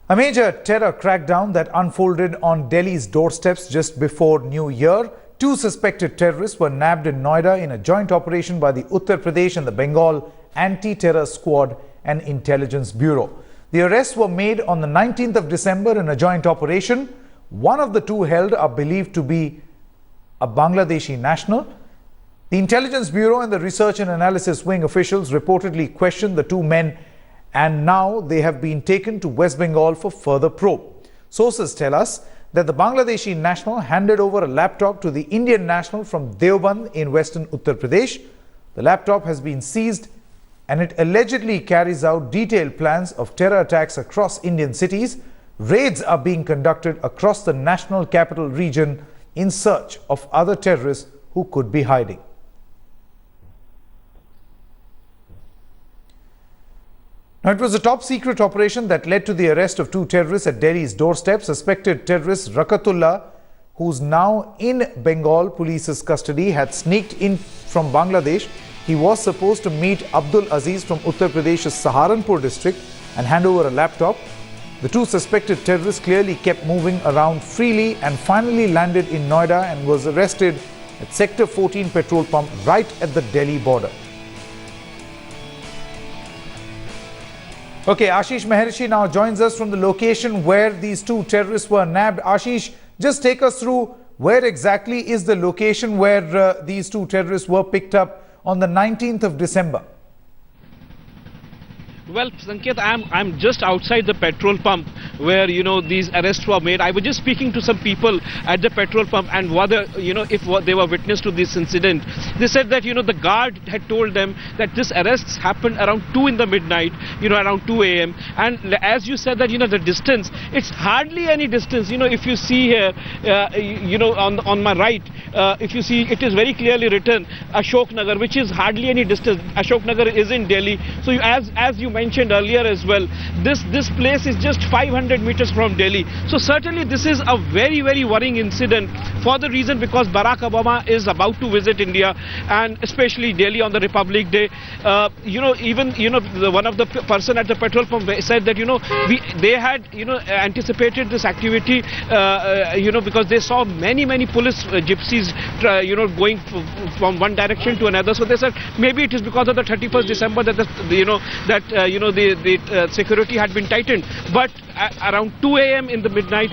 A major terror crackdown that unfolded on Delhi's doorsteps just before New Year. Two suspected terrorists were nabbed in Noida in a joint operation by the Uttar Pradesh and the Bengal Anti-Terror Squad and Intelligence Bureau. The arrests were made on the 19th of December in a joint operation. One of the two held are believed to be a Bangladeshi national. The Intelligence Bureau and the Research and Analysis Wing officials reportedly questioned the two men, and now they have been taken to West Bengal for further probe. Sources tell us that the Bangladeshi national handed over a laptop to the Indian national from Deoband in western Uttar Pradesh. The laptop has been seized and it allegedly carries out detailed plans of terror attacks across Indian cities. Raids are being conducted across the national capital region in search of other terrorists who could be hiding. Now, it was a top-secret operation that led to the arrest of two terrorists at Delhi's doorstep. Suspected terrorist Rakatullah, who's now in Bengal police's custody, had sneaked in from Bangladesh. He was supposed to meet Abdul Aziz from Uttar Pradesh's Saharanpur district and hand over a laptop. The two suspected terrorists clearly kept moving around freely and finally landed in Noida and was arrested at Sector 14 petrol pump right at the Delhi border. Okay, Ashish Maharishi now joins us from the location where these two terrorists were nabbed. Ashish, just take us through where exactly is the location where these two terrorists were picked up on the 19th of December. Well, Sanket, I'm just outside the petrol pump where, these arrests were made. I was just speaking to some people at the petrol pump and whether, if they were witness to this incident. They said that, the guard had told them that this arrests happened around 2 in the midnight, around 2 a.m. And as you said that, the distance, it's hardly any distance. If you see here, on my right, if you see, it is very clearly written Ashok Nagar, which is hardly any distance. Ashok Nagar is in Delhi. So as you mentioned earlier as well, this place is just 500 meters from Delhi. So certainly this is a very, very worrying incident for the reason because Barack Obama is about to visit India and especially Delhi on the Republic Day. One of the person at the petrol pump said that they had anticipated this activity because they saw many police gypsies going from one direction to another. So they said maybe it is because of the 31st December that the security had been tightened. But around 2 a.m. in the midnight,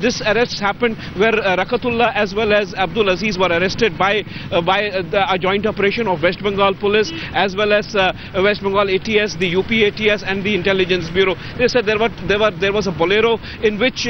this arrest happened where Rakatullah as well as Abdul Aziz were arrested by a joint operation of West Bengal Police as well as West Bengal ATS, the UP ATS and the Intelligence Bureau. They said there was a bolero in which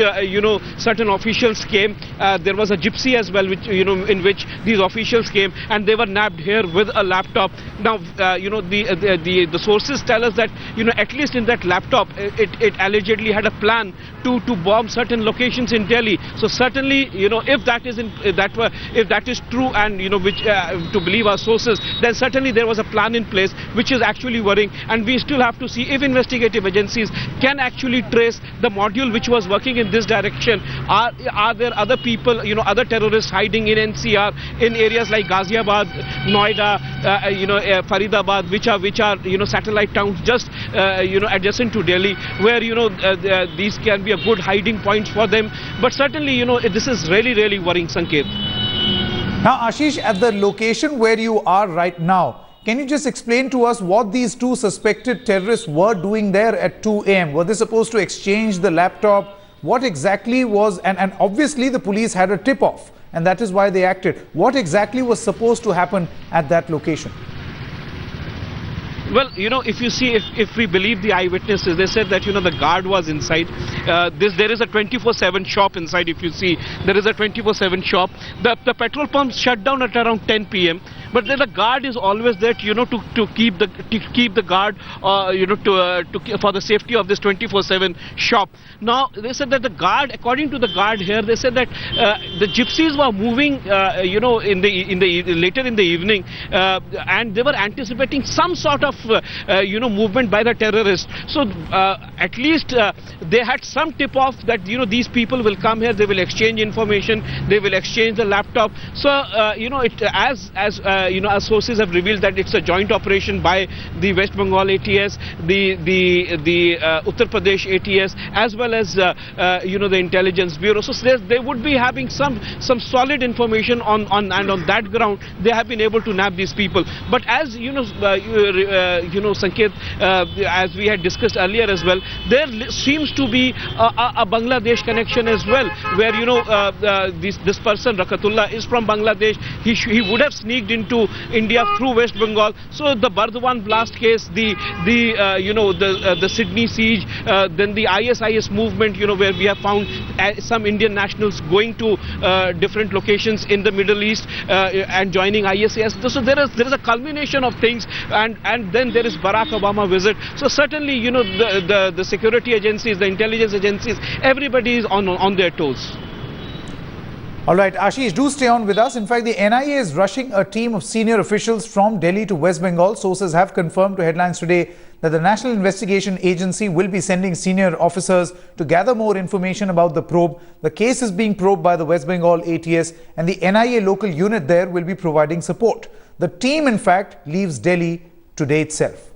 certain officials came. There was a gypsy as well, which in which these officials came and they were nabbed here with a laptop. Now the sources tell us that at least in that laptop it allegedly had a plan to bomb certain locations in Delhi. So certainly if that is true and which to believe our sources, then certainly there was a plan in place which is actually worrying, and we still have to see if investigative agencies can actually trace the module which was working in this direction. Are there other people, other terrorists hiding in NCR in areas like Ghaziabad, Noida, Faridabad, which are satellite towns just adjacent to Delhi, where these can be a good hiding points for them. But certainly this is really, really worrying, Sanket. Now Ashish, at the location where you are right now, can you just explain to us what these two suspected terrorists were doing there at 2 a.m.? Were they supposed to exchange the laptop? What exactly was, and obviously the police had a tip-off and that is why they acted. What exactly was supposed to happen at that location? Well, if you see, if we believe the eyewitnesses, they said that, the guard was inside. There is a 24/7 shop inside. If you see, there is a 24/7 shop. The petrol pump shut down at around 10 p.m. But then the guard is always there, to keep the guard, for the safety of this 24/7 shop. Now they said that the guard, according to the guard here, they said that the gypsies were moving, later in the evening, and they were anticipating some sort of movement by the terrorists. So at least they had some tip off that these people will come here, they will exchange information, they will exchange the laptop. So as our sources have revealed that it's a joint operation by the West Bengal ATS, the Uttar Pradesh ATS, as well as the intelligence bureau. So they would be having some solid information on that ground. They have been able to nab these people. But as Sanket, as we had discussed earlier as well, there seems to be a Bangladesh connection as well, where this person Rakatullah is from Bangladesh. He would have sneaked into India through West Bengal. So the Bardhaman blast case, the Sydney siege, then the ISIS movement, where we have found some Indian nationals going to different locations in the Middle East and joining ISIS. So there is a culmination of things, and then there is Barack Obama visit. So certainly, the security agencies, the intelligence agencies, everybody is on their toes. All right, Ashish, do stay on with us. In fact, the NIA is rushing a team of senior officials from Delhi to West Bengal. Sources have confirmed to Headlines Today that the National Investigation Agency will be sending senior officers to gather more information about the probe. The case is being probed by the West Bengal ATS, and the NIA local unit there will be providing support. The team, in fact, leaves Delhi today itself.